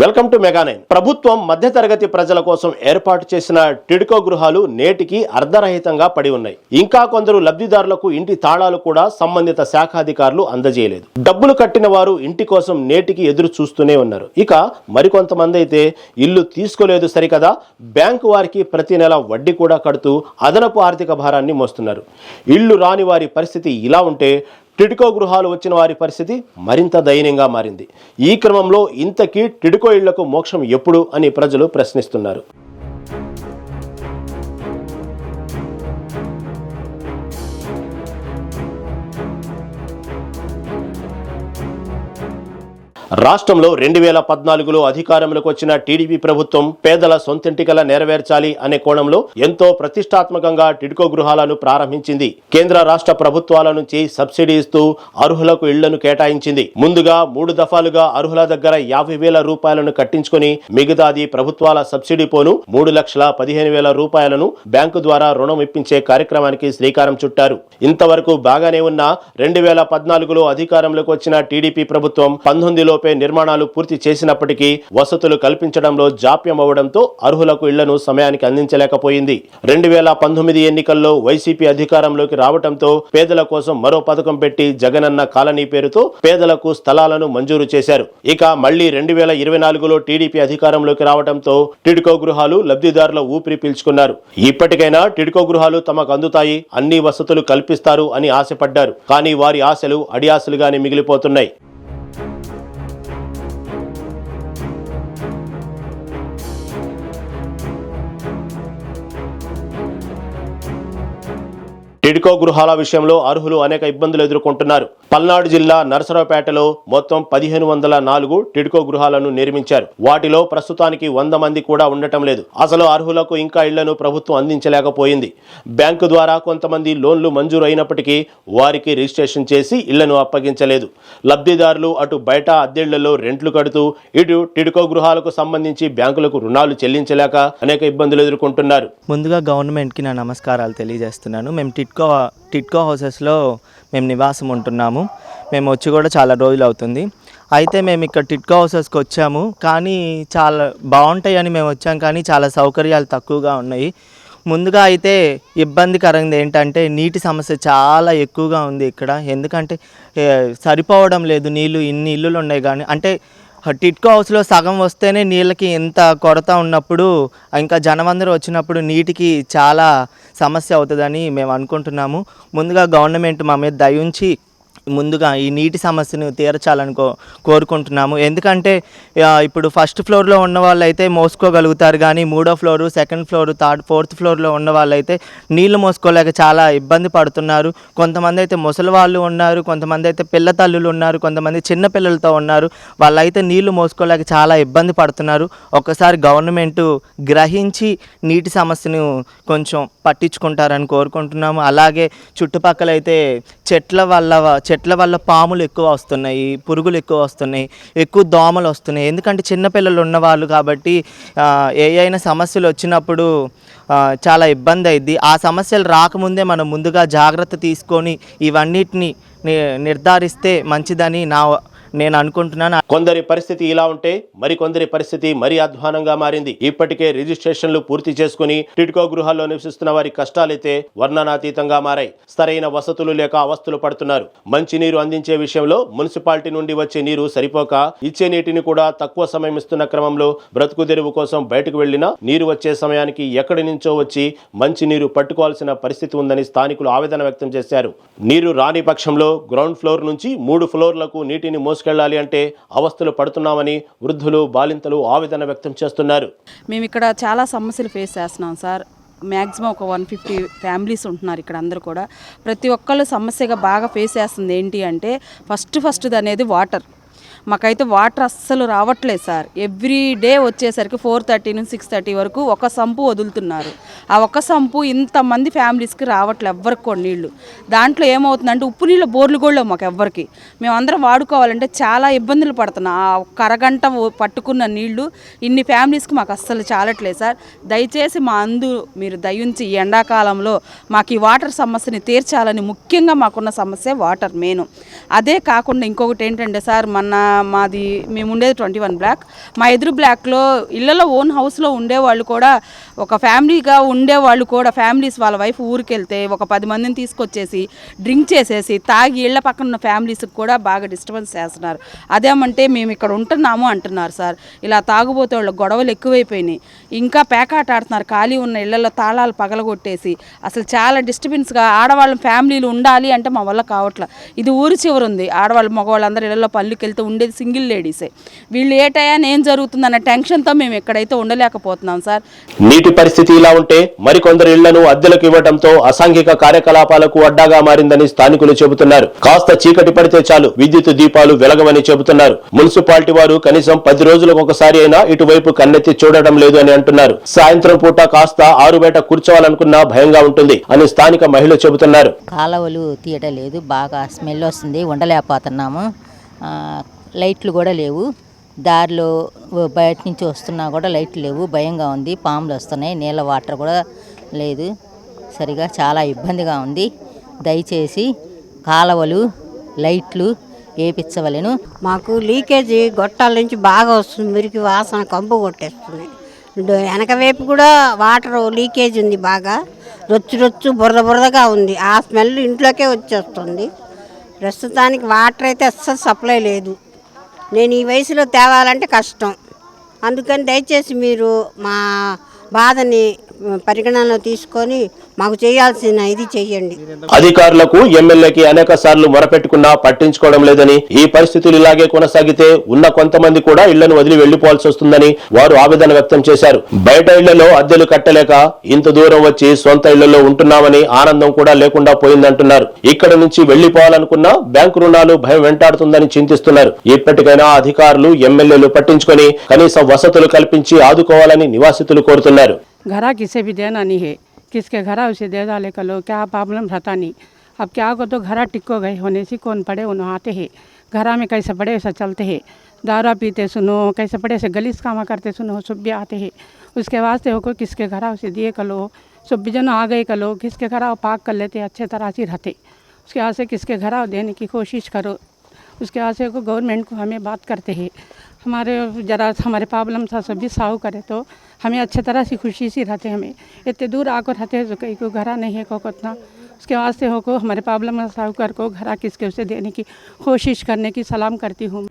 Welcome to మెగా9. ప్రభుత్వం మధ్యతరగతి ప్రజల కోసం ఏర్పాటు చేసిన టిడ్కో గృహాలు నేటికి అర్ధరహితంగా పడి ఉన్నాయి. ఇంకా కొందరు లబ్ధిదారులకు ఇంటి తాళాలు కూడా సంబంధిత శాఖాధికారులు అందజేయలేదు. డబ్బులు కట్టిన వారు ఇంటి కోసం నేటికి ఎదురు చూస్తూనే ఉన్నారు. ఇక మరికొంతమంది అయితే ఇల్లు తీసుకోలేదు సరికదా, బ్యాంకు వారికి ప్రతి నెల వడ్డీ కూడా కడుతూ అదనపు ఆర్థిక భారాన్ని మోస్తున్నారు. ఇల్లు రాని వారి పరిస్థితి ఇలా ఉంటే టిడ్కో గృహాలు వచ్చిన వారి పరిస్థితి మరింత దయనీయంగా మారింది. ఈ క్రమంలో ఇంతకీ టిడ్కో ఇళ్లకు మోక్షం ఎప్పుడు అని ప్రజలు ప్రశ్నిస్తున్నారు. రాష్ట్రంలో 2014లో అధికారంలోకి వచ్చిన టీడీపీ ప్రభుత్వం పేదల సొంతింటి కల నెరవేర్చాలి అనే కోణంలో ఎంతో ప్రతిష్టాత్మకంగా టిడ్కో గృహాలను ప్రారంభించింది. కేంద్ర రాష్ట్ర ప్రభుత్వాల నుంచి సబ్సిడీ ఇస్తూ అర్హులకు ఇళ్లను కేటాయించింది. ముందుగా 3 దఫాలుగా అర్హుల దగ్గర 50,000 రూపాయలను కట్టించుకుని మిగతాది ప్రభుత్వాల సబ్సిడీ పోను 3,15,000 రూపాయలను బ్యాంకు ద్వారా రుణం ఇప్పించే కార్యక్రమానికి శ్రీకారం చుట్టారు. ఇంతవరకు బాగానే ఉన్న 2014లో అధికారంలోకి వచ్చిన టీడీపీ ప్రభుత్వం 19లో నిర్మాణాలు పూర్తి చేసినప్పటికీ వసతులు కల్పించడంలో జాప్యం అవడంతో అర్హులకు ఇళ్లను సమయానికి అందించలేకపోయింది. 2019 ఎన్నికల్లో వైసీపీ అధికారంలోకి రావడంతో పేదల కోసం మరో పథకం పెట్టి జగనన్న కాలనీ పేరుతో పేదలకు స్థలాలను మంజూరు చేశారు. ఇక మళ్లీ 2024లో టీడీపీ అధికారంలోకి రావడంతో టిడ్కో గృహాలు లబ్ధిదారుల ఊపిరి పీల్చుకున్నారు. ఇప్పటికైనా టిడ్కో గృహాలు తమకు అందుతాయి, అన్ని వసతులు కల్పిస్తారు అని ఆశపడ్డారు. కానీ వారి ఆశలు అడియాసలుగానే మిగిలిపోతున్నాయి. టిడ్కో గృహాల విషయంలో అర్హులు అనేక ఇబ్బందులు ఎదుర్కొంటున్నారు. పల్నాడు జిల్లా నరసరావుపేటలో మొత్తం 1504 టిడ్కో గృహాలను నిర్మించారు. వాటిలో ప్రస్తుతానికి 100 మంది కూడా ఉండటం లేదు. అసలు అర్హులకు ఇంకా ఇళ్లను ప్రభుత్వం అందించలేకపోయింది. బ్యాంకు ద్వారా కొంతమంది లోన్లు మంజూరు అయినప్పటికీ వారికి రిజిస్ట్రేషన్ చేసి ఇళ్లను అప్పగించలేదు. లబ్ధిదారులు అటు బయట అద్దెళ్లలో రెంట్లు కడుతూ ఇటు టిడ్కో గృహాలకు సంబంధించి బ్యాంకులకు రుణాలు చెల్లించలేక అనేక ఇబ్బందులు ఎదుర్కొంటున్నారు. ముందుగా గవర్నమెంట్కి నా నమస్కారాలు తెలియజేస్తున్నాను. మేము టిడ్కో హౌసెస్లో మేము నివాసం ఉంటున్నాము. మేము వచ్చి కూడా చాలా రోజులు అవుతుంది. అయితే మేము ఇక్కడ టిడ్కో హౌసెస్కి వచ్చాము, కానీ చాలా బాగుంటాయని మేము వచ్చాం, కానీ చాలా సౌకర్యాలు తక్కువగా ఉన్నాయి. ముందుగా అయితే ఇబ్బందికరంగా ఏంటంటే నీటి సమస్య చాలా ఎక్కువగా ఉంది ఇక్కడ. ఎందుకంటే సరిపోవడం లేదు నీళ్ళు. ఇన్ని ఇల్లులు ఉన్నాయి కానీ అంటే టిడ్కో హౌస్లో సగం వస్తేనే నీళ్ళకి ఎంత కొరత ఉన్నప్పుడు ఇంకా జనమందరూ వచ్చినప్పుడు నీటికి చాలా సమస్య అవుతుందని మేము అనుకుంటున్నాము. ముందుగా గవర్నమెంట్ మా మీద దయ ఉంచి ముందుగా ఈ నీటి సమస్యను తీర్చాలని కోరుకుంటున్నాము. ఎందుకంటే ఇప్పుడు ఫస్ట్ ఫ్లోర్లో ఉన్న వాళ్ళు అయితే మోసుకోగలుగుతారు, కానీ 3వ floor, 2nd floor, 3rd, 4th ఫ్లోర్లో ఉన్న వాళ్ళు అయితే నీళ్లు మోసుకోలేక చాలా ఇబ్బంది పడుతున్నారు. కొంతమంది అయితే ముసలి వాళ్ళు ఉన్నారు, కొంతమంది అయితే పిల్ల తల్లులు ఉన్నారు, కొంతమంది చిన్న పిల్లలతో ఉన్నారు. వాళ్ళైతే నీళ్లు మోసుకోలేక చాలా ఇబ్బంది పడుతున్నారు. ఒక్కసారి గవర్నమెంట్ గ్రహించి నీటి సమస్యను కొంచెం పట్టించుకుంటారని కోరుకుంటున్నాము. అలాగే చుట్టుపక్కల అయితే చెట్ల వల్ల పాములు ఎక్కువ వస్తున్నాయి, పురుగులు ఎక్కువ వస్తున్నాయి, ఎక్కువ దోమలు వస్తున్నాయి. ఎందుకంటే చిన్నపిల్లలు ఉన్నవాళ్ళు కాబట్టి అయినా సమస్యలు వచ్చినప్పుడు చాలా ఇబ్బంది అయింది. ఆ సమస్యలు రాకముందే మనం ముందుగా జాగ్రత్త తీసుకొని ఇవన్నిటిని నిర్ధారిస్తే మంచిదని నేను అనుకుంటున్నాను. కొందరి పరిస్థితి ఇలా ఉంటే మరికొందరి పరిస్థితి మరీ అధ్వానంగా మారింది. ఇప్పటికే రిజిస్ట్రేషన్లు పూర్తి చేసుకుని టిడ్కో గృహాల్లో నివసిస్తున్న వారి కష్టాలైతే వర్ణనాతీతంగా మారాయి. సరైన వసతులు లేక అవస్థలు పడుతున్నారు. మంచినీరు అందించే విషయంలో మున్సిపాలిటీ నుండి వచ్చే నీరు సరిపోక ఇచ్చే నీటిని కూడా తక్కువ సమయం ఇస్తున్న క్రమంలో బ్రతుకుదెరువు కోసం బయటకు వెళ్లినా నీరు వచ్చే సమయానికి ఎక్కడి నుంచో వచ్చి మంచినీరు పట్టుకోవాల్సిన పరిస్థితి ఉందని స్థానికులు ఆవేదన వ్యక్తం చేశారు. నీరు రాని పక్షంలో గ్రౌండ్ ఫ్లోర్ నుంచి 3 ఫ్లోర్లకు నీటిని మోసుకెళ్లాలి అంటే అవస్థలు పడుతున్నామని వృద్ధులు, బాలింతలు ఆవేదన వ్యక్తం చేస్తున్నారు. మేము ఇక్కడ చాలా సమస్యలు ఫేస్ చేస్తున్నాం సార్. మ్యాక్సిమం ఒక 150 ఫ్యామిలీస్ ఉంటున్నారు ఇక్కడ. అందరూ కూడా ప్రతి ఒక్కళ్ళు సమస్యగా బాగా ఫేస్ చేస్తుంది ఏంటి అంటే ఫస్ట్ అనేది వాటర్. మాకైతే వాటర్ అస్సలు రావట్లేదు సార్. ఎవ్రీ డే వచ్చేసరికి 4:30 నుంచి 6:30 వరకు ఒక సంపు వదులుతున్నారు. ఆ ఒక్క సంపు ఇంతమంది ఫ్యామిలీస్కి రావట్లేదు ఎవ్వరికి కూడా నీళ్లు. దాంట్లో ఏమవుతుందంటే ఉప్పు నీళ్ళ బోర్లు కూడా మాకు ఎవ్వరికి. మేమందరం వాడుకోవాలంటే చాలా ఇబ్బందులు పడుతున్నాం. ఆ ఒక్క అరగంట పట్టుకున్న నీళ్లు ఇన్ని ఫ్యామిలీస్కి మాకు అస్సలు చాలట్లేదు సార్. దయచేసి మీరు దయించి ఈ ఎండాకాలంలో మాకు ఈ వాటర్ సమస్యని తీర్చాలని, ముఖ్యంగా మాకున్న సమస్య వాటర్ మెయిన్. అదే కాకుండా ఇంకొకటి ఏంటంటే సార్, మన మాది మేము ఉండేది 21 బ్లాక్. మా ఎదురు బ్లాక్లో ఇళ్లలో ఓన్ హౌస్లో ఉండేవాళ్ళు కూడా, ఒక ఫ్యామిలీగా ఉండేవాళ్ళు కూడా, ఫ్యామిలీస్ వాళ్ళ వైఫ్ ఊరికి వెళ్తే ఒక 10 మందిని తీసుకొచ్చేసి డ్రింక్ చేసేసి తాగి ఇళ్ల పక్కన ఉన్న ఫ్యామిలీస్కి కూడా బాగా డిస్టర్బెన్స్ చేస్తున్నారు. అదేమంటే మేము ఇక్కడ ఉంటున్నాము అంటున్నారు సార్. ఇలా తాగుబోతే వాళ్ళ గొడవలు ఎక్కువైపోయినాయి. ఇంకా పేకాట ఆడుతున్నారు ఖాళీ ఉన్న ఇళ్లలో తాళాలు పగలగొట్టేసి. అసలు చాలా డిస్టర్బెన్స్గా ఆడవాళ్ళ ఫ్యామిలీలు ఉండాలి అంటే మా వల్ల కావట్లేదు. ఇది ఊరి చివరి ఉంది. ఆడవాళ్ళు మగవాళ్ళందరూ ఇళ్లలో పళ్ళుకి వెళ్తే ఉండేది సింగిల్ లేడీసే. వీళ్ళు ఏ టయాన్ని ఏం జరుగుతుందన్న టెన్షన్తో మేము ఎక్కడైతే ఉండలేకపోతున్నాం సార్. నీటి పరిస్థితి ఇలా ఉంటే మరికొందరు ఇళ్లను అద్దెలకు ఇవ్వడంతో అసాంఘిక కార్యకలాపాలకు అడ్డాగా మారిందని స్థానికులు చెబుతున్నారు. కాస్త చీకటి పడితే చాలు విద్యుత్ దీపాలు వెలగవని చెబుతున్నారు. మున్సిపాలిటీ వారు కనీసం 10 రోజులకు ఒకసారి అయినా ఇటువైపు కన్నెత్తి చూడడం లేదు అని అంటున్నారు. సాయంత్రం పూట కాస్త ఆరుబయట కూర్చోవాలనుకున్నా భయంగా ఉంటుంది అని స్థానిక మహిళ చెబుతున్నారు. కాలువలు తీయడం లేదు, బాగా స్మెల్ వస్తుంది, ఉండలేకపోతున్నాము. లైట్లు కూడా లేవు, దారిలో బయట నుంచి వస్తున్నా కూడా లైట్లు లేవు, భయంగా ఉంది. పాములు వస్తున్నాయి, నీళ్ళ వాటర్ కూడా లేదు సరిగా, చాలా ఇబ్బందిగా ఉంది. దయచేసి కాలువలు లైట్లు వేయించవలెను. మాకు లీకేజీ గొట్టాల నుంచి బాగా వస్తుంది, మురికి వాసన కంపు కొట్టేస్తుంది. వెనక వైపు కూడా వాటర్ లీకేజ్ ఉంది, బాగా రొచ్చు బురదగా ఉంది. ఆ స్మెల్ ఇంట్లోకే వచ్చేస్తుంది. ప్రస్తుతానికి వాటర్ అయితే అస్సలు సప్లై లేదు. నేను ఈ వయసులో తేవాలంటే కష్టం. అందుకని దయచేసి మీరు మా బాధని పరిగణనలో తీసుకొని మాకు చేయాల్సిన ఇది చెయ్యండి. అధికారులకు ఎమ్మెల్యేకి అనేక సార్లు మొరపెట్టుకున్నా పట్టించుకోవడం లేదని, ఈ పరిస్థితులు ఇలాగే కొనసాగితే ఉన్న కొంతమంది కూడా ఇళ్లను వదిలి వెళ్లిపోవాల్సి వస్తుందని వారు ఆవేదన వ్యక్తం చేశారు. బయట ఇళ్లలో అద్దెలు కట్టలేక ఇంత దూరం వచ్చి సొంత ఇళ్లలో ఉంటున్నామని ఆనందం కూడా లేకుండా పోయిందంటున్నారు. ఇక్కడ నుంచి వెళ్లిపోవాలనుకున్నా బ్యాంకు రుణాలు భయం వెంటాడుతుందని చింతిస్తున్నారు. ఇప్పటికైనా అధికారులు ఎమ్మెల్యేలు పట్టించుకొని కనీసం వసతులు కల్పించి ఆదుకోవాలని నివాసితులు కోరుతున్నారు. घरा किसे भी देना नहीं है, किसके घरा उसे दे डाले कर लो, क्या प्रॉब्लम रहता नहीं. अब क्या को तो घरा टिक्को गए होने से कौन पड़े उन्होंने आते हैं. घरा में कैसे पड़े वैसा चलते हैं, दारू पीते सुनो, कैसे पड़े से गलीस कामा करते सुनो, सब भी आते हैं. उसके वास्ते हो को किसके घरा उसे दिए कर लो, सब भी जन आ गए कर लो, किसके घरा पाक कर लेते अच्छे तरह से रहते. उसके वास्ते किसके घरा देने की कोशिश करो. उसके वास्ते को गवर्नमेंट को हमें बात करते हैं, हमारे ज़रा हमारे प्रॉब्लम था सभी सॉल्व करे तो हमें अच्छे तरह से खुशी से रहते. हमें इतने दूर आकर रहते हैं तो कहीं को घरा नहीं है को कितना. उसके वास्ते हो को हमारे प्रॉब्लम सॉल्व कर को घरा किसके उसे देने की कोशिश करने की सलाम करती हूँ.